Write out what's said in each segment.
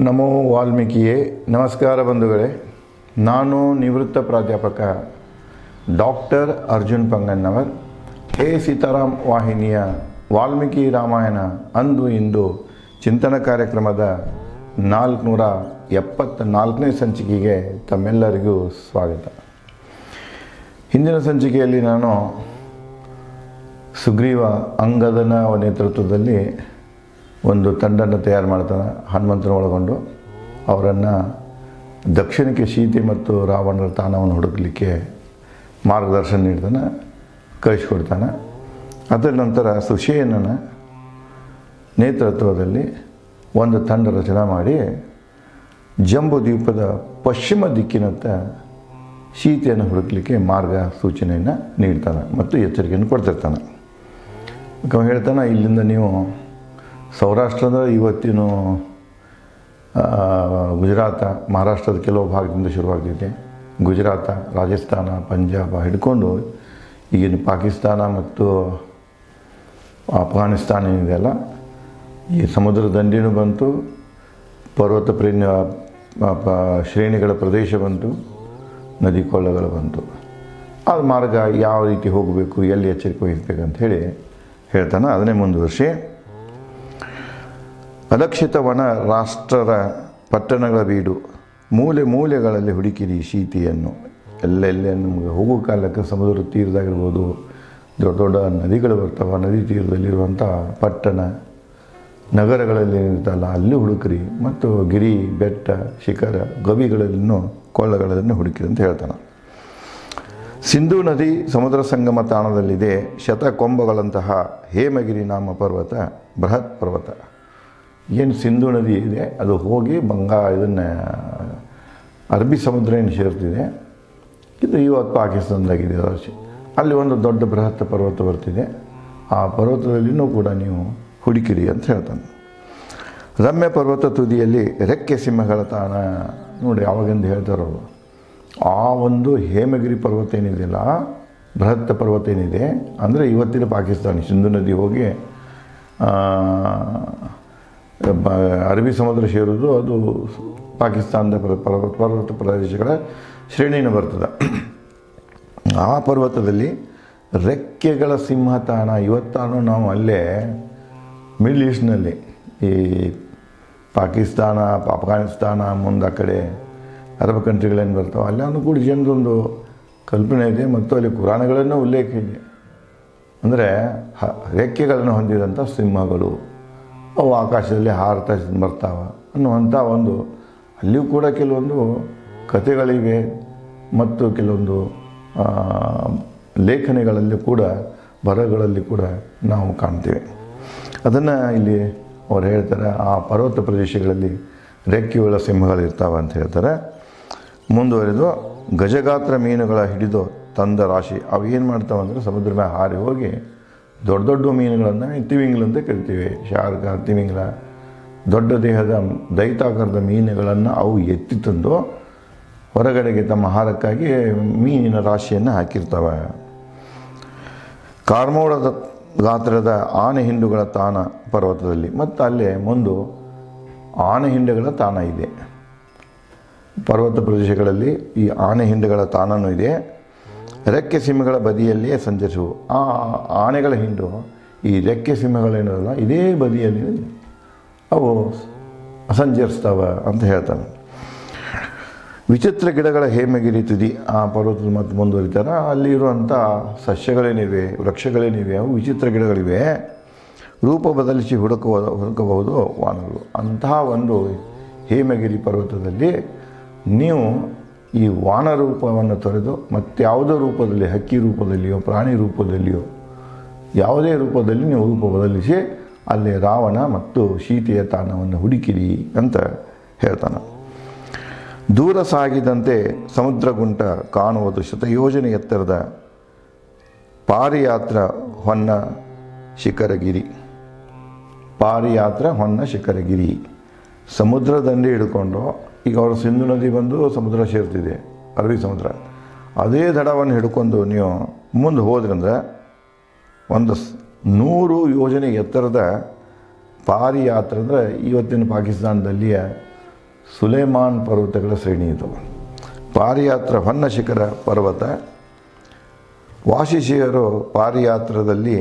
ನಮೋ ವಾಲ್ಮೀಕಿಯೇ. ನಮಸ್ಕಾರ ಬಂಧುಗಳೇ. ನಾನು ನಿವೃತ್ತ ಪ್ರಾಧ್ಯಾಪಕ ಡಾಕ್ಟರ್ ಅರ್ಜುನ್ ಪಂಗನ್ನವರ್. ಹೇ ಸೀತಾರಾಮ್ ವಾಹಿನಿಯ ವಾಲ್ಮೀಕಿ ರಾಮಾಯಣ ಅಂದು ಇಂದು ಚಿಂತನ ಕಾರ್ಯಕ್ರಮದ 474ನೇ ಸಂಚಿಕೆಗೆ ತಮ್ಮೆಲ್ಲರಿಗೂ ಸ್ವಾಗತ. ಹಿಂದಿನ ಸಂಚಿಕೆಯಲ್ಲಿ ನಾನು ಸುಗ್ರೀವ ಅಂಗದನ ನೇತೃತ್ವದಲ್ಲಿ ಒಂದು ತಂಡನ್ನು ತಯಾರು ಮಾಡ್ತಾನೆ, ಹನುಮಂತನ ಒಳಗೊಂಡು. ಅವರನ್ನು ದಕ್ಷಿಣಕ್ಕೆ ಸೀತೆ ಮತ್ತು ರಾವಣರ ತಾಣವನ್ನು ಹುಡುಕಲಿಕ್ಕೆ ಮಾರ್ಗದರ್ಶನ ನೀಡ್ತಾನೆ, ಕಳಿಸ್ಕೊಡ್ತಾನೆ. ಅದರ ನಂತರ ಸುಷೇಣನ ನೇತೃತ್ವದಲ್ಲಿ ಒಂದು ತಂಡ ರಚನೆ ಮಾಡಿ ಜಂಬೂ ದ್ವೀಪದ ಪಶ್ಚಿಮ ದಿಕ್ಕಿನತ್ತ ಸೀತೆಯನ್ನು ಹುಡುಕಲಿಕ್ಕೆ ಮಾರ್ಗ ಸೂಚನೆಯನ್ನು ನೀಡ್ತಾನೆ ಮತ್ತು ಎಚ್ಚರಿಕೆಯನ್ನು ಕೊಡ್ತಿರ್ತಾನೆ. ಹೇಳ್ತಾನೆ, ಇಲ್ಲಿಂದ ನೀವು ಸೌರಾಷ್ಟ್ರದ ಇವತ್ತಿನ ಗುಜರಾತ, ಮಹಾರಾಷ್ಟ್ರದ ಕೆಲವು ಭಾಗದಿಂದ ಶುರುವಾಗ್ತಿದೆ. ಗುಜರಾತ, ರಾಜಸ್ಥಾನ, ಪಂಜಾಬ್ ಹಿಡ್ಕೊಂಡು ಈಗಿನ ಪಾಕಿಸ್ತಾನ ಮತ್ತು ಅಫ್ಘಾನಿಸ್ತಾನ ಏನಿದೆಯಲ್ಲ, ಈ ಸಮುದ್ರ ದಂಡೆನೂ ಬಂತು, ಪರ್ವತ ಶ್ರೇಣಿಗಳ ಪ್ರದೇಶ ಬಂತು, ನದಿ ಕೊಳ್ಳಗಳು ಬಂತು. ಅದು ಮಾರ್ಗ ಯಾವ ರೀತಿ ಹೋಗಬೇಕು, ಎಲ್ಲಿ ಎಚ್ಚರಿಕೆ ವಹಿಸಬೇಕಂತ ಹೇಳ್ತಾನೆ. ಅದನ್ನೇ ಮುಂದುವರಿಸಿ, ಅಲಕ್ಷಿತ ವನ ರಾಷ್ಟ್ರರ ಪಟ್ಟಣಗಳ ಬೀಡು, ಮೂಲೆ ಮೂಲೆಗಳಲ್ಲಿ ಹುಡುಕಿರಿ ಸೀತೆಯನ್ನು. ಎಲ್ಲೆಲ್ಲೇ ನಮಗೆ ಹೋಗೋ ಕಾಲಕ್ಕೆ ಸಮುದ್ರ ತೀರದಾಗಿರ್ಬೋದು, ದೊಡ್ಡ ದೊಡ್ಡ ನದಿಗಳು ಬರ್ತಾವೆ, ನದಿ ತೀರದಲ್ಲಿರುವಂಥ ಪಟ್ಟಣ ನಗರಗಳಲ್ಲಿ ಏನಿರ್ತಲ್ಲ ಅಲ್ಲಿ ಹುಡುಕ್ರಿ, ಮತ್ತು ಗಿರಿ, ಬೆಟ್ಟ, ಶಿಖರ, ಗವಿಗಳಲ್ಲಿನೂ ಕೊಳ್ಳಗಳಲ್ಲೂ ಹುಡುಕಿರಿ ಅಂತ ಹೇಳ್ತಾನೆ. ಸಿಂಧೂ ನದಿ ಸಮುದ್ರ ಸಂಗಮ ತಾಣದಲ್ಲಿದೆ. ಶತಕೊಂಬಗಳಂತಹ ಹೇಮಗಿರಿ ನಾಮ ಪರ್ವತ, ಬೃಹತ್ ಪರ್ವತ. ಏನು ಸಿಂಧೂ ನದಿ ಇದೆ, ಅದು ಹೋಗಿ ಇದನ್ನು ಅರಬ್ಬಿ ಸಮುದ್ರ ಏನು ಸೇರ್ತಿದೆ, ಇದು ಇವತ್ತು ಪಾಕಿಸ್ತಾನದಾಗಿದೆ. ಅಲ್ಲಿ ಒಂದು ದೊಡ್ಡ ಬೃಹತ್ ಪರ್ವತ ಬರ್ತಿದೆ. ಆ ಪರ್ವತದಲ್ಲಿನೂ ಕೂಡ ನೀವು ಹುಡುಕಿರಿ ಅಂತ ಹೇಳ್ತಾನೆ. ರಮ್ಯ ಪರ್ವತ ತುದಿಯಲ್ಲಿ ರೆಕ್ಕೆ ಸಿಂಹಗಳ ತಾಣ. ನೋಡಿ, ಆವಾಗಿಂದ ಹೇಳ್ತಾರವರು, ಆ ಒಂದು ಹೇಮಗಿರಿ ಪರ್ವತ ಏನಿದೆಯಲ್ಲ, ಬೃಹತ್ ಪರ್ವತ ಏನಿದೆ ಅಂದರೆ ಇವತ್ತಿನ ಪಾಕಿಸ್ತಾನ, ಸಿಂಧೂ ನದಿ ಹೋಗಿ ಅರಬ್ಬಿ ಸಮುದ್ರ ಸೇರೋದು, ಅದು ಪಾಕಿಸ್ತಾನದ ಪರ್ವತ ಪ್ರದೇಶಗಳ ಶ್ರೇಣಿನ ಬರ್ತದೆ. ಆ ಪರ್ವತದಲ್ಲಿ ರೆಕ್ಕೆಗಳ ಸಿಂಹ ತಾಣ. ಇವತ್ತಾನು ನಾವು ಅಲ್ಲೇ ಮಿಡ್ಲ್ ಈಸ್ಟ್ನಲ್ಲಿ, ಈ ಪಾಕಿಸ್ತಾನ, ಅಫ್ಘಾನಿಸ್ತಾನ, ಮುಂದೆ ಆ ಕಡೆ ಅರಬ್ ಕಂಟ್ರಿಗಳೇನು ಬರ್ತಾವೆ, ಅಲ್ಲೂ ಕೂಡ ಜನರೊಂದು ಕಲ್ಪನೆ ಇದೆ ಮತ್ತು ಅಲ್ಲಿ ಪುರಾಣಗಳನ್ನು ಉಲ್ಲೇಖ ಇದೆ. ಅಂದರೆ ರೆಕ್ಕೆಗಳನ್ನು ಹೊಂದಿದಂಥ ಸಿಂಹಗಳು ಅವು ಆಕಾಶದಲ್ಲಿ ಹಾರ್ತಾ ಬರ್ತಾವೆ ಅನ್ನುವಂಥ ಒಂದು, ಅಲ್ಲಿಯೂ ಕೂಡ ಕೆಲವೊಂದು ಕಥೆಗಳಿವೆ ಮತ್ತು ಕೆಲವೊಂದು ಲೇಖನಗಳಲ್ಲಿ ಕೂಡ, ಬರಹಗಳಲ್ಲಿ ಕೂಡ ನಾವು ಕಾಣ್ತೇವೆ. ಅದನ್ನು ಇಲ್ಲಿ ಅವ್ರು ಹೇಳ್ತಾರೆ, ಆ ಪರ್ವತ ಪ್ರದೇಶಗಳಲ್ಲಿ ರೆಕ್ಕೆಗಳ ಸಿಂಹಗಳಿರ್ತಾವೆ ಅಂತ ಹೇಳ್ತಾರೆ. ಮುಂದುವರೆದು, ಗಜಗಾತ್ರ ಮೀನುಗಳ ಹಿಡಿದು ತಂದ ರಾಶಿ. ಅವು ಏನು ಮಾಡ್ತಾವೆ ಅಂದರೆ ಸಮುದ್ರ ಮೇಲೆ ಹಾರಿ ಹೋಗಿ ದೊಡ್ಡ ದೊಡ್ಡ ಮೀನುಗಳನ್ನು ತಿಮಿಂಗ್ಲಂತ ಕರಿತೀವಿ, ಶಾರ್ಕ, ತಿಮಿಂಗ್ಲ, ದೊಡ್ಡ ದೇಹದ ದೈತಾಕಾರದ ಮೀನುಗಳನ್ನು ಅವು ಎತ್ತಿ ತಂದು ಹೊರಗಡೆಗೆ ತಮ್ಮ ಆಹಾರಕ್ಕಾಗಿ ಮೀನಿನ ರಾಶಿಯನ್ನು ಹಾಕಿರ್ತವೆ. ಕಾರ್ಮೋಡದ ಗಾತ್ರದ ಆನೆ ಹಿಂಡುಗಳ ತಾಣ ಪರ್ವತದಲ್ಲಿ, ಮತ್ತು ಅಲ್ಲೇ ಮುಂದೆ ಆನೆ ಹಿಂಡುಗಳ ತಾಣ ಇದೆ. ಪರ್ವತ ಪ್ರದೇಶಗಳಲ್ಲಿ ಈ ಆನೆ ಹಿಂಡುಗಳ ತಾಣವೂ ಇದೆ. ರೆಕ್ಕೆ ಸಿಂಹಗಳ ಬದಿಯಲ್ಲಿಯೇ ಸಂಚರಿಸುವು. ಆ ಆನೆಗಳ ಹಿಂಡು ಈ ರೆಕ್ಕೆ ಸಿಂಹಗಳೇನಲ್ಲ, ಇದೇ ಬದಿಯಲ್ಲಿ ಅವು ಸಂಚರಿಸ್ತವೆ ಅಂತ ಹೇಳ್ತಾನೆ. ವಿಚಿತ್ರ ಗಿಡಗಳ ಹೇಮಗಿರಿ ತುದಿ. ಆ ಪರ್ವತದ ಮತ್ತು ಮುಂದುವರಿತಾರೆ, ಅಲ್ಲಿರುವಂಥ ಸಸ್ಯಗಳೇನಿವೆ, ವೃಕ್ಷಗಳೇನಿವೆ, ಅವು ವಿಚಿತ್ರ ಗಿಡಗಳಿವೆ. ರೂಪ ಬದಲಿಸಿ ಹುಡುಕಬಹುದು ವಾನರರು. ಅಂತಹ ಒಂದು ಹೇಮಗಿರಿ ಪರ್ವತದಲ್ಲಿ ನೀವು ಈ ವಾನ ರೂಪವನ್ನು ತೊರೆದು ಮತ್ತಾವುದೋ ರೂಪದಲ್ಲಿ, ಹಕ್ಕಿ ರೂಪದಲ್ಲಿಯೋ ಪ್ರಾಣಿ ರೂಪದಲ್ಲಿಯೋ ಯಾವುದೇ ರೂಪದಲ್ಲಿ ನೀವು ರೂಪ ಬದಲಿಸಿ ಅಲ್ಲಿ ರಾವಣ ಮತ್ತು ಸೀತೆಯ ತಾಣವನ್ನು ಹುಡುಕಿರಿ ಅಂತ ಹೇಳ್ತಾನೆ. ದೂರ ಸಾಗಿದಂತೆ ಸಮುದ್ರಗುಂಟ ಕಾಣುವುದು ಶತಯೋಜನೆ ಎತ್ತರದ ಪಾರಿಯಾತ್ರ ಹೊನ್ನ ಶಿಖರಗಿರಿ. ಪಾರಿಯಾತ್ರ ಹೊನ್ನ ಶಿಖರಗಿರಿ. ಸಮುದ್ರ ದಂಡೆ ಹಿಡ್ಕೊಂಡು, ಈಗ ಅವರು ಸಿಂಧು ನದಿ ಬಂದು ಸಮುದ್ರ ಸೇರ್ತಿದೆ, ಅರಬ್ಬಿ ಸಮುದ್ರ, ಅದೇ ದಡವನ್ನು ಹಿಡ್ಕೊಂಡು ನೀವು ಮುಂದೆ ಹೋದ್ರಂದ್ರೆ ಒಂದು 100 ಯೋಜನೆ ಎತ್ತರದ ಪಾರಿಯಾತ್ರ ಅಂದರೆ ಇವತ್ತಿನ ಪಾಕಿಸ್ತಾನದಲ್ಲಿಯ ಸುಲೇಮಾನ್ ಪರ್ವತಗಳ ಶ್ರೇಣಿ ಇದು. ಪಾರಿಯಾತ್ರ ಹೊನ್ನ ಶಿಖರ ಪರ್ವತ. ವಾಸಿಷಿಯರು ಪಾರಿಯಾತ್ರದಲ್ಲಿ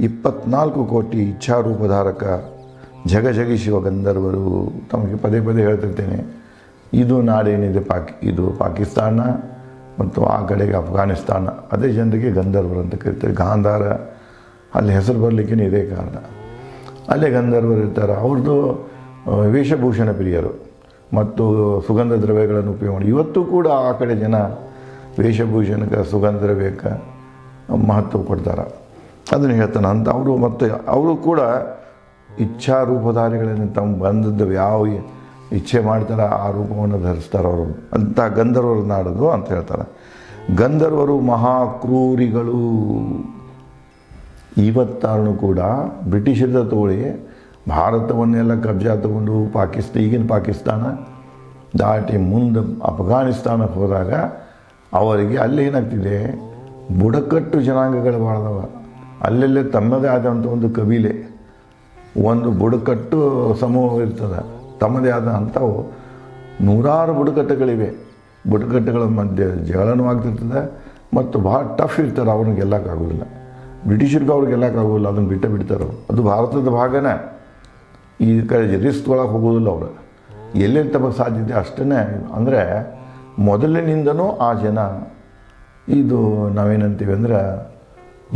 24 ಕೋಟಿ ಇಚ್ಛಾರೂಪಧಾರಕ ಜಗಜಗಿಸುವ ಗಂಧರ್ವರು. ತಮಗೆ ಪದೇ ಪದೇ ಹೇಳ್ತಿರ್ತೇನೆ, ಇದು ನಾಡೇನಿದೆ ಇದು ಪಾಕಿಸ್ತಾನ ಮತ್ತು ಆ ಕಡೆಗೆ ಅಫ್ಘಾನಿಸ್ತಾನ, ಅದೇ ಜನರಿಗೆ ಗಂಧರ್ವರು ಅಂತ ಕರೀತಾರೆ. ಗಾಂಧಾರ ಅಲ್ಲಿ ಹೆಸರು ಬರಲಿಕ್ಕೆ ಇದೇ ಕಾರಣ. ಅಲ್ಲೇ ಗಂಧರ್ವರು ಇರ್ತಾರೆ. ಅವ್ರದ್ದು ವೇಷಭೂಷಣ ಪ್ರಿಯರು ಮತ್ತು ಸುಗಂಧ ದ್ರವ್ಯಗಳನ್ನು ಉಪಯೋಗ ಮಾಡಿ ಇವತ್ತು ಕೂಡ ಆ ಕಡೆ ಜನ ವೇಷಭೂಷಣಕ್ಕೆ ಸುಗಂಧ ದ್ರವ್ಯಕ್ಕೆ ಮಹತ್ವ ಕೊಡ್ತಾರೆ. ಅದನ್ನು ಹೇಳ್ತಾನೆ ಅಂತ ಅವರು. ಮತ್ತು ಅವರು ಕೂಡ ಇಚ್ಛಾರೂಪಧಾರಿಗಳನ್ನು ತಮ್ಮ ಬಂದದ್ದು ಯಾವ ಇಚ್ಛೆ ಮಾಡ್ತಾರೆ ಆ ರೂಪವನ್ನು ಧರಿಸ್ತಾರೆ ಅವರು. ಅಂತ ಗಂಧರ್ವರು ನಾಡೋದು ಅಂತ ಹೇಳ್ತಾರೆ. ಗಂಧರ್ವರು ಮಹಾಕ್ರೂರಿಗಳು. ಇವತ್ತಾರು ಕೂಡ ಬ್ರಿಟಿಷರಿಂದ ತಗೊಳ್ಳಿ ಭಾರತವನ್ನೆಲ್ಲ ಕಬ್ಜಾ ತಗೊಂಡು ಈಗಿನ ಪಾಕಿಸ್ತಾನ ದಾಟಿ ಮುಂದೆ ಅಫ್ಘಾನಿಸ್ತಾನಕ್ಕೆ ಹೋದಾಗ ಅವರಿಗೆ ಅಲ್ಲಿ ಏನಾಗ್ತಿದೆ, ಬುಡಕಟ್ಟು ಜನಾಂಗಗಳು ಬಾಳ್ದವ. ಅಲ್ಲೆಲ್ಲೇ ತಮ್ಮದೇ ಆದಂಥ ಒಂದು ಕಬೀಲೆ, ಒಂದು ಬುಡಕಟ್ಟು ಸಮೂಹ ಇರ್ತದೆ, ತಮ್ಮದೇ ಆದ ಅಂಥವು ನೂರಾರು ಬುಡಕಟ್ಟುಗಳಿವೆ. ಬುಡಕಟ್ಟುಗಳ ಮಧ್ಯೆ ಜಗಳನೂ ಆಗ್ತಿರ್ತದೆ ಮತ್ತು ಭಾಳ ಟಫ್ ಇರ್ತಾರೆ. ಅವ್ರಿಗೆ ಗೆಲ್ಲಕ್ಕಾಗೋದಿಲ್ಲ, ಬ್ರಿಟಿಷರಿಗೆ ಅವ್ರಿಗೆ ಗೆಲ್ಲಕ್ಕಾಗೋದಿಲ್ಲ, ಅದನ್ನು ಬಿಡ್ತಾರೆ. ಅದು ಭಾರತದ ಭಾಗನೇ. ಈ ಕಡೆ ರಿಸ್ಕ್ ಒಳಗೆ ಹೋಗೋದಿಲ್ಲ ಅವರು. ಎಲ್ಲೆಲ್ಲಿ ತಮಗೆ ಸಾಧ್ಯತೆ ಅಷ್ಟೇ. ಅಂದರೆ ಮೊದಲಿನಿಂದನೂ ಆ ಜನ ಇದು ನಾವೇನಂತೀವಿ ಅಂದರೆ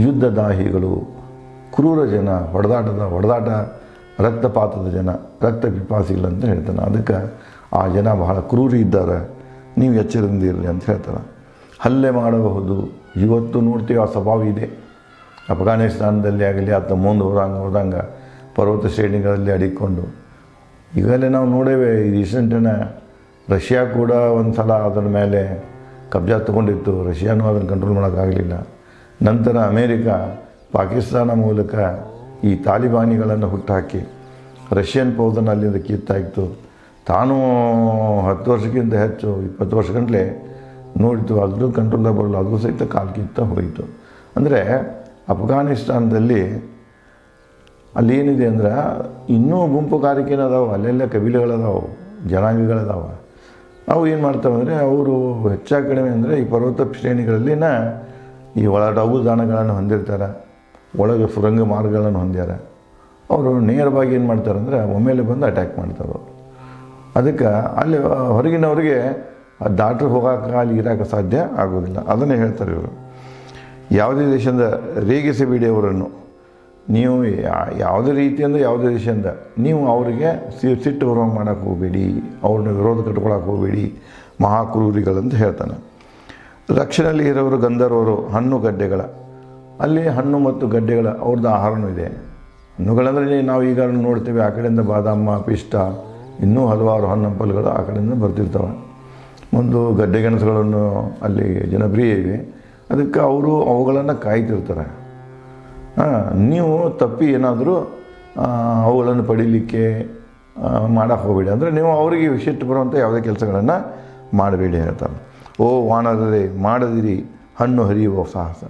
ಯುದ್ಧದಾಹಿಗಳು, ಕ್ರೂರ ಜನ, ಹೊಡೆದಾಟ ರಕ್ತಪಾತದ ಜನ, ರಕ್ತ ಪಿಪಾಸಿಗಳಂತ ಹೇಳ್ತಾನೆ. ಅದಕ್ಕೆ ಆ ಜನ ಬಹಳ ಕ್ರೂರಿ ಇದ್ದಾರೆ, ನೀವು ಎಚ್ಚರದಿಂದ ಇರಲಿ ಅಂತ ಹೇಳ್ತಾರೆ. ಹಲ್ಲೆ ಮಾಡಬಹುದು. ಇವತ್ತು ನೋಡ್ತೀವಿ ಆ ಸ್ವಭಾವ ಇದೆ. ಅಫ್ಘಾನಿಸ್ತಾನದಲ್ಲಿ ಆಗಲಿ ಅಥವಾ ಮುಂದೆ ಹೋದಂಗೆ ಪರ್ವತ ಶ್ರೇಣಿಗಳಲ್ಲಿ ಅಡಿಕೊಂಡು ಈಗಲೇ ನಾವು ನೋಡೇವೆ. ರೀಸೆಂಟನ ರಷ್ಯಾ ಕೂಡ ಒಂದು ಸಲ ಅದರ ಮೇಲೆ ಕಬ್ಜಾ ತೊಗೊಂಡಿತ್ತು. ರಷ್ಯಾನೂ ಅದನ್ನು ಕಂಟ್ರೋಲ್ ಮಾಡೋಕ್ಕಾಗಲಿಲ್ಲ. ನಂತರ ಅಮೇರಿಕಾ ಪಾಕಿಸ್ತಾನ ಮೂಲಕ ಈ ತಾಲಿಬಾನಿಗಳನ್ನು ಹುಟ್ಟುಹಾಕಿ ರಷ್ಯನ್ ಪೌದನ್ನು ಅಲ್ಲಿಂದ ಕಿತ್ತಾಯಿತು. ತಾನೂ 10 ವರ್ಷಕ್ಕಿಂತ ಹೆಚ್ಚು 20 ವರ್ಷಗಂಟಲೆ ನೋಡಿತು. ಅದ್ರೂ ಕಂಟ್ರೋಲ್ದಾಗ ಬರಲ್ಲ, ಅದು ಸಹಿತ ಕಾಲು ಕಿತ್ತ ಹೋಯಿತು. ಅಂದರೆ ಅಫ್ಘಾನಿಸ್ತಾನದಲ್ಲಿ ಅಲ್ಲೇನಿದೆ ಅಂದ್ರೆ ಇನ್ನೂ ಗುಂಪುಗಾರಿಕೆನ ಅದಾವೆ, ಅಲ್ಲೆಲ್ಲ ಕಬೀಲೆಗಳದಾವೆ, ಜನಾಂಗಗಳದಾವೆ. ಅವು ಏನು ಮಾಡ್ತಾವೆ ಅಂದರೆ ಅವರು ಹೆಚ್ಚಾಗಿ ಕಡಿಮೆ ಅಂದರೆ ಈ ಪರ್ವತ ಶ್ರೇಣಿಗಳಲ್ಲಿನ ಈ ಒಳಡಗು ದಾನಗಳನ್ನು ಹೊಂದಿರ್ತಾರೆ, ಒಳಗೆ ಸುರಂಗ ಮಾರ್ಗಗಳನ್ನು ಹೊಂದ್ಯಾರ. ಅವರು ನೇರವಾಗಿ ಏನು ಮಾಡ್ತಾರೆ ಅಂದರೆ ಒಮ್ಮೆಲೆ ಬಂದು ಅಟ್ಯಾಕ್ ಮಾಡ್ತಾರೆ. ಅದಕ್ಕೆ ಅಲ್ಲಿ ಹೊರಗಿನವರಿಗೆ ದಾಟ್ರೆ ಹೋಗೋಕೆ ಅಲ್ಲಿ ಇರೋಕ್ಕೆ ಸಾಧ್ಯ ಆಗೋದಿಲ್ಲ. ಅದನ್ನೇ ಹೇಳ್ತಾರೆ ಇವರು. ಯಾವುದೇ ದೇಶದಿಂದ ರೇಗಿಸಬೇಡಿ ಅವರನ್ನು. ನೀವು ಯಾವುದೇ ರೀತಿಯಿಂದ ಯಾವುದೇ ದೇಶದಿಂದ ನೀವು ಅವರಿಗೆ ಸಿಟ್ಟು ಬರುವಂಗೆ ಮಾಡೋಕ್ಕೆ ಹೋಗಬೇಡಿ, ಅವ್ರನ್ನ ವಿರೋಧ ಕಟ್ಕೊಳಕ್ಕೆ ಹೋಗಬೇಡಿ, ಮಹಾಕ್ರೂರಿಗಳಂತ ಹೇಳ್ತಾನೆ. ರಕ್ಷಣೆಯಲ್ಲಿ ಇರೋರು ಗಂಧರ್ವರು. ಹಣ್ಣು ಗಡ್ಡೆಗಳ ಅಲ್ಲಿ ಹಣ್ಣು ಮತ್ತು ಗಡ್ಡೆಗಳ ಅವ್ರದ್ದು ಆಹಾರವೂ ಇದೆ. ಹಣ್ಣುಗಳಂದರೆ ನಾವು ಈಗ ನೋಡ್ತೇವೆ, ಆ ಕಡೆಯಿಂದ ಬಾದಾಮ, ಪಿಷ್ಟ, ಇನ್ನೂ ಹಲವಾರು ಹಣ್ಣು ಹಂಪಲುಗಳು ಆ ಕಡೆಯಿಂದ ಬರ್ತಿರ್ತವೆ. ಒಂದು ಗಡ್ಡೆ ಗೆಣಸುಗಳನ್ನು ಅಲ್ಲಿ ಜನಪ್ರಿಯ ಇವೆ. ಅದಕ್ಕೆ ಅವರು ಅವುಗಳನ್ನು ಕಾಯ್ತಿರ್ತಾರೆ. ನೀವು ತಪ್ಪಿ ಏನಾದರೂ ಅವುಗಳನ್ನು ಪಡೀಲಿಕ್ಕೆ ಮಾಡೋಕ್ಕೆ ಹೋಗಬೇಡಿ. ಅಂದರೆ ನೀವು ಅವರಿಗೆ ಸಿಟ್ಟು ಬರುವಂಥ ಯಾವುದೇ ಕೆಲಸಗಳನ್ನು ಮಾಡಬೇಡಿ ಹೇಳ್ತಾರೆ. ಓ ವಾನರರೇ, ಮಾಡದಿರಿ ಹಣ್ಣು ಹರಿಯುವ ಸಾಹಸ.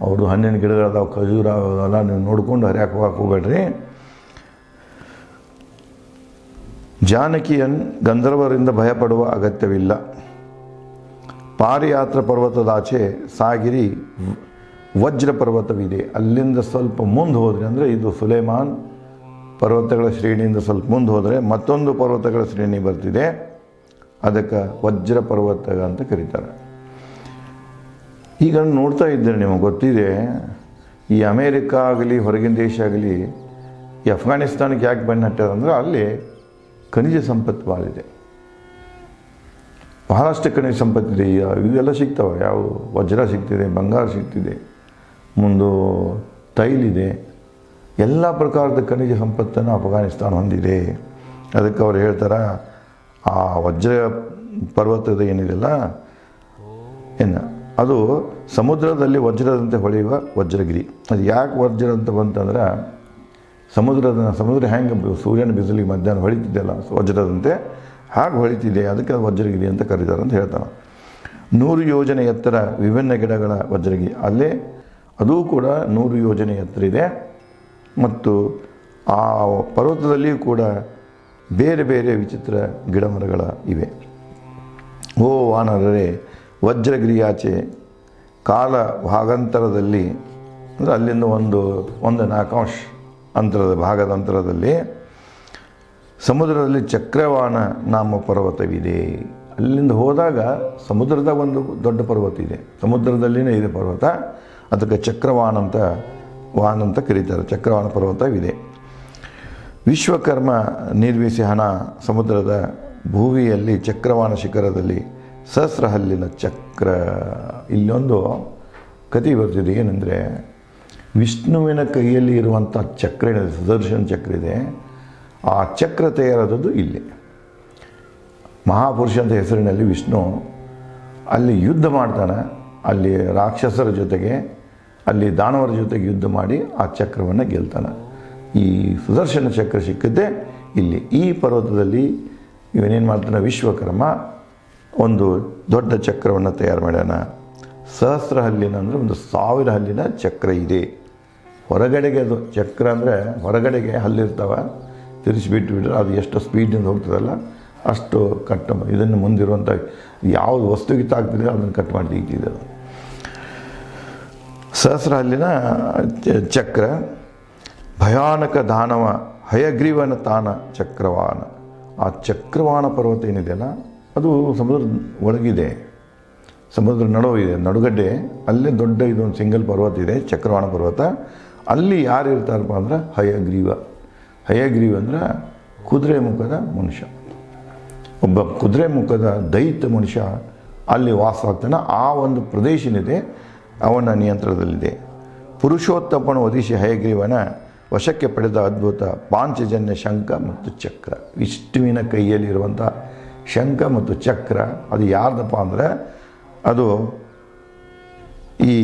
ಅವರು ಹಣ್ಣಿನ ಗಿಡಗಳದಾವ, ಖಜೂರ ಅವೆಲ್ಲ ನೀವು ನೋಡಿಕೊಂಡು ಹರಿಯಾಕೆ ಹೋಗಬೇಡ್ರಿ. ಜಾನಕಿಯನ್ ಗಂಧರ್ವರಿಂದ ಭಯಪಡುವ ಅಗತ್ಯವಿಲ್ಲ. ಪಾರಿಯಾತ್ರ ಪರ್ವತದಾಚೆ ಸಾಗಿರಿ ವಜ್ರ ಪರ್ವತವಿದೆ. ಅಲ್ಲಿಂದ ಸ್ವಲ್ಪ ಮುಂದೆ ಹೋದರೆ ಅಂದರೆ ಇದು ಸುಲೇಮಾನ್ ಪರ್ವತಗಳ ಶ್ರೇಣಿಯಿಂದ ಸ್ವಲ್ಪ ಮುಂದೆ ಹೋದರೆ ಮತ್ತೊಂದು ಪರ್ವತಗಳ ಶ್ರೇಣಿ ಬರ್ತಿದೆ. ಅದಕ್ಕೆ ವಜ್ರ ಪರ್ವತ ಅಂತ ಕರೀತಾರೆ. ಈಗ ನೋಡ್ತಾ ಇದ್ದೇನೆ, ನಿಮಗೆ ಗೊತ್ತಿದೆ ಈ ಅಮೇರಿಕಾ ಆಗಲಿ ಹೊರಗಿನ ದೇಶ ಆಗಲಿ ಈ ಅಫ್ಘಾನಿಸ್ತಾನಕ್ಕೆ ಯಾಕೆ ಬಣ್ಣ ಹಟ್ಟಾರೆ ಅಂದರೆ ಅಲ್ಲಿ ಖನಿಜ ಸಂಪತ್ತು ಭಾಳಿದೆ, ಬಹಳಷ್ಟು ಖನಿಜ ಸಂಪತ್ತಿದೆ. ಇವೆಲ್ಲ ಸಿಗ್ತವೆ. ಯಾವ ವಜ್ರ ಸಿಗ್ತಿದೆ, ಬಂಗಾರ ಸಿಗ್ತಿದೆ, ಮುಂದೆ ತೈಲಿದೆ, ಎಲ್ಲ ಪ್ರಕಾರದ ಖನಿಜ ಸಂಪತ್ತನ್ನು ಅಫ್ಘಾನಿಸ್ತಾನ ಹೊಂದಿದೆ. ಅದಕ್ಕೆ ಅವ್ರು ಹೇಳ್ತಾರೆ ಆ ವಜ್ರ ಪರ್ವತದ ಏನಿದೆಯಲ್ಲ ಅದು ಸಮುದ್ರದಲ್ಲಿ ವಜ್ರದಂತೆ ಹೊಳೆಯುವ ವಜ್ರಗಿರಿ. ಅದು ಯಾಕೆ ವಜ್ರ ಅಂತ ಬಂತಂದ್ರೆ ಸಮುದ್ರ ಹೆಂಗೆ ಸೂರ್ಯನ ಬಿಸಿಲಿಗೆ ಮಧ್ಯಾಹ್ನ ಹೊಳಿತಿದ್ದೆಲ್ಲ ವಜ್ರದಂತೆ ಹಾಗೆ ಹೊಳಿತಿದೆ, ಅದಕ್ಕೆ ವಜ್ರಗಿರಿ ಅಂತ ಕರೀತಾರೆ ಅಂತ ಹೇಳ್ತಾನೆ. 100 ಯೋಜನೆ ಎತ್ತರ ವಿಭಿನ್ನ ಗಿಡಗಳ ವಜ್ರಗಿರಿ. ಅಲ್ಲೇ ಅದೂ ಕೂಡ 100 ಯೋಜನೆ ಎತ್ತರ ಇದೆ ಮತ್ತು ಆ ಪರ್ವತದಲ್ಲಿಯೂ ಕೂಡ ಬೇರೆ ಬೇರೆ ವಿಚಿತ್ರ ಗಿಡಮರಗಳ ಇವೆ. ಓ ವಾನರರೇ, ವಜ್ರಗಿರಿಯಾಚೆ ಕಾಲ ಭಾಗಾಂತರದಲ್ಲಿ, ಅಂದರೆ ಅಲ್ಲಿಂದ ಒಂದು 4 ಅಂಶ ಅಂತರದ ಭಾಗದ ಅಂತರದಲ್ಲಿ ಸಮುದ್ರದಲ್ಲಿ ಚಕ್ರವಾಣ ನಾಮ ಪರ್ವತವಿದೆ. ಅಲ್ಲಿಂದ ಹೋದಾಗ ಸಮುದ್ರದ ಒಂದು ದೊಡ್ಡ ಪರ್ವತ ಇದೆ, ಸಮುದ್ರದಲ್ಲಿನೇ ಇದೆ ಪರ್ವತ, ಅದಕ್ಕೆ ಚಕ್ರವಾಣ ಅಂತ ಕರೀತಾರೆ. ಚಕ್ರವಾಣ ಪರ್ವತವಿದೆ. ವಿಶ್ವಕರ್ಮ ನಿರ್ವಿಸಿಹನ ಸಮುದ್ರದ ಭೂಮಿಯಲ್ಲಿ ಚಕ್ರವಾಣ ಶಿಖರದಲ್ಲಿ ಸಹಸ್ರ ಹಲ್ಲಿನ ಚಕ್ರ. ಇಲ್ಲೊಂದು ಕಥೆ ಬರ್ತಿದೆ. ಏನಂದರೆ, ವಿಷ್ಣುವಿನ ಕೈಯಲ್ಲಿ ಇರುವಂಥ ಚಕ್ರ ಏನಿದೆ, ಸುದರ್ಶನ ಚಕ್ರ ಇದೆ, ಆ ಚಕ್ರ ತಯಾರಾದದ್ದು ಇಲ್ಲಿ. ಮಹಾಪುರುಷ ಅಂತ ಹೆಸರಿನಲ್ಲಿ ವಿಷ್ಣು ಅಲ್ಲಿ ಯುದ್ಧ ಮಾಡ್ತಾನೆ. ಅಲ್ಲಿ ರಾಕ್ಷಸರ ಜೊತೆಗೆ, ಅಲ್ಲಿ ದಾನವರ ಜೊತೆಗೆ ಯುದ್ಧ ಮಾಡಿ ಆ ಚಕ್ರವನ್ನು ಗೆಲ್ತಾನೆ. ಈ ಸುದರ್ಶನ ಚಕ್ರ ಸಿಕ್ಕಿದ್ದೆ ಇಲ್ಲಿ. ಈ ಪರ್ವತದಲ್ಲಿ ಇವನೇನು ಮಾಡ್ತಾನೆ, ವಿಶ್ವಕರ್ಮ ಒಂದು ದೊಡ್ಡ ಚಕ್ರವನ್ನು ತಯಾರು ಮಾಡ್ಯಾನ. ಸಹಸ್ರ ಹಲ್ಲಿನ ಅಂದರೆ 1000 ಹಲ್ಲಿನ ಚಕ್ರ ಇದೆ. ಹೊರಗಡೆಗೆ ಅದು ಚಕ್ರ ಅಂದರೆ ಹೊರಗಡೆಗೆ ಹಲ್ಲಿರ್ತಾವೆ, ತಿರುಗಿಸಿಬಿಟ್ಬಿಟ್ರೆ ಅದು ಎಷ್ಟು ಸ್ಪೀಡಿಂದ ಹೋಗ್ತದಲ್ಲ ಅಷ್ಟು ಕಟ್. ಇದನ್ನು ಮುಂದಿರುವಂಥ ಯಾವುದು ವಸ್ತುಗೆ ತಾಗ್ತಿದೆ ಅದನ್ನು ಕಟ್ ಮಾಡಿ ತೆಗಿತಿದೆ ಅದು. ಸಹಸ್ರ ಹಲ್ಲಿನ ಚಕ್ರ. ಭಯಾನಕ ದಾನವ ಹಯಗ್ರೀವನ ತಾನ ಚಕ್ರವಾಣ. ಆ ಚಕ್ರವಾಣ ಪರ್ವತ ಏನಿದೆಯಲ್ಲ ಅದು ಸಮುದ್ರದ ಒಳಗಿದೆ, ಸಮುದ್ರ ನಡುವಿದೆ, ನಡುಗಡ್ಡೆ. ಅಲ್ಲೇ ದೊಡ್ಡ ಇದೊಂದು ಸಿಂಗಲ್ ಪರ್ವತ ಇದೆ, ಚಕ್ರವಾಣ ಪರ್ವತ. ಅಲ್ಲಿ ಯಾರು ಇರ್ತಾರಪ್ಪ ಅಂದ್ರೆ ಹಯಗ್ರೀವ. ಹಯಗ್ರೀವ ಅಂದರೆ ಕುದುರೆ ಮುಖದ ಮನುಷ್ಯ, ಒಬ್ಬ ಕುದುರೆ ಮುಖದ ದೈತ್ಯ ಮನುಷ್ಯ ಅಲ್ಲಿ ವಾಸವಾಗ್ತಾನೆ. ಆ ಒಂದು ಪ್ರದೇಶ ಏನಿದೆ ಅವನ ನಿಯಂತ್ರಣದಲ್ಲಿದೆ. ಪುರುಷೋತ್ತಮನ ಒದಿಸಿ ಹಯಗ್ರೀವನ ವಶಕ್ಕೆ ಪಡೆದ ಅದ್ಭುತ ಪಾಂಚಜನ್ಯ ಶಂಖ ಮತ್ತು ಚಕ್ರ. ವಿಷ್ಣುವಿನ ಕೈಯಲ್ಲಿರುವಂಥ ಶಂಖ ಮತ್ತು ಚಕ್ರ ಅದು ಯಾರ್ದಪ್ಪ ಅಂದರೆ ಅದು ಈ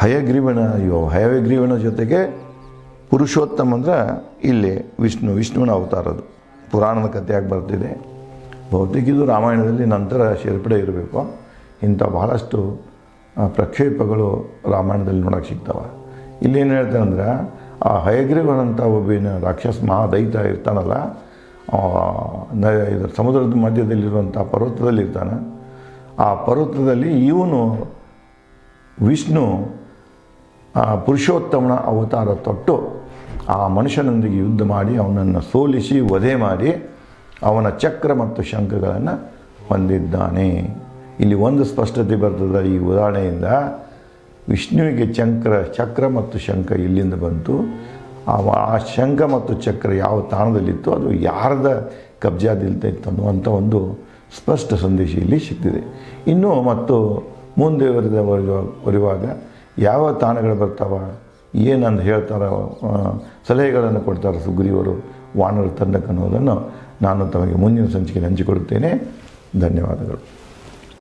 ಹಯಗ್ರೀವನ ಜೊತೆಗೆ ಪುರುಷೋತ್ತಮ ಅಂದರೆ ಇಲ್ಲಿ ವಿಷ್ಣುವಿನ ಅವತಾರ. ಅದು ಪುರಾಣದ ಕಥೆಯಾಗಿ ಬರ್ತಿದೆ. ಬಹುತೇಕ ಇದು ರಾಮಾಯಣದಲ್ಲಿ ನಂತರ ಸೇರ್ಪಡೆ ಇರಬೇಕು. ಇಂಥ ಬಹಳಷ್ಟು ಪ್ರಕ್ಷೇಪಗಳು ರಾಮಾಯಣದಲ್ಲಿ ನೋಡೋಕ್ಕೆ ಸಿಗ್ತವೆ. ಇಲ್ಲೇನು ಹೇಳ್ತಾರೆ ಅಂದರೆ, ಆ ಹಯಗ್ರೀವನಂಥ ಒಬ್ಬಿನ ರಾಕ್ಷಸ ಮಹಾದೈತ ಇರ್ತಾನಲ್ಲ, ಇದರ ಸಮುದ್ರದ ಮಧ್ಯದಲ್ಲಿರುವಂಥ ಪರ್ವತದಲ್ಲಿರ್ತಾನೆ. ಆ ಪರ್ವತದಲ್ಲಿ ಇವನು ವಿಷ್ಣು ಪುರುಷೋತ್ತಮನ ಅವತಾರ ತೊಟ್ಟು ಆ ಮನುಷ್ಯನೊಂದಿಗೆ ಯುದ್ಧ ಮಾಡಿ ಅವನನ್ನು ಸೋಲಿಸಿ ವಧೆ ಮಾಡಿ ಅವನ ಚಕ್ರ ಮತ್ತು ಶಂಖಗಳನ್ನು ಹೊಂದಿದ್ದಾನೆ. ಇಲ್ಲಿ ಒಂದು ಸ್ಪಷ್ಟತೆ ಬರ್ತದೆ ಈ ಉದಾಹರಣೆಯಿಂದ. ವಿಷ್ಣುವಿಗೆ ಚಕ್ರ ಮತ್ತು ಶಂಖ ಇಲ್ಲಿಂದ ಬಂತು. ಆ ಶಂಖ ಮತ್ತು ಚಕ್ರ ಯಾವ ತಾಣದಲ್ಲಿತ್ತು, ಅದು ಯಾರದ ಕಬ್ಜಾದಿಲ್ತಿತ್ತು ಅನ್ನುವಂಥ ಒಂದು ಸ್ಪಷ್ಟ ಸಂದೇಶ ಇಲ್ಲಿ ಸಿಗ್ತಿದೆ. ಇನ್ನೂ ಮತ್ತು ಮುಂದೆ ಬರುವಾಗ ಯಾವ ತಾಣಗಳು ಬರ್ತಾವ, ಏನಂತ ಹೇಳ್ತಾರ, ಸಲಹೆಗಳನ್ನು ಕೊಡ್ತಾರೆ ಸುಗ್ರೀವರು ವಾನರ ತಂಡಕ್ಕೆ ಅನ್ನೋದನ್ನು ನಾನು ತಮಗೆ ಮುಂದಿನ ಸಂಚಿಕೆಯಲ್ಲಿ ಹಂಚಿಕೊಡುತ್ತೇನೆ. ಧನ್ಯವಾದಗಳು.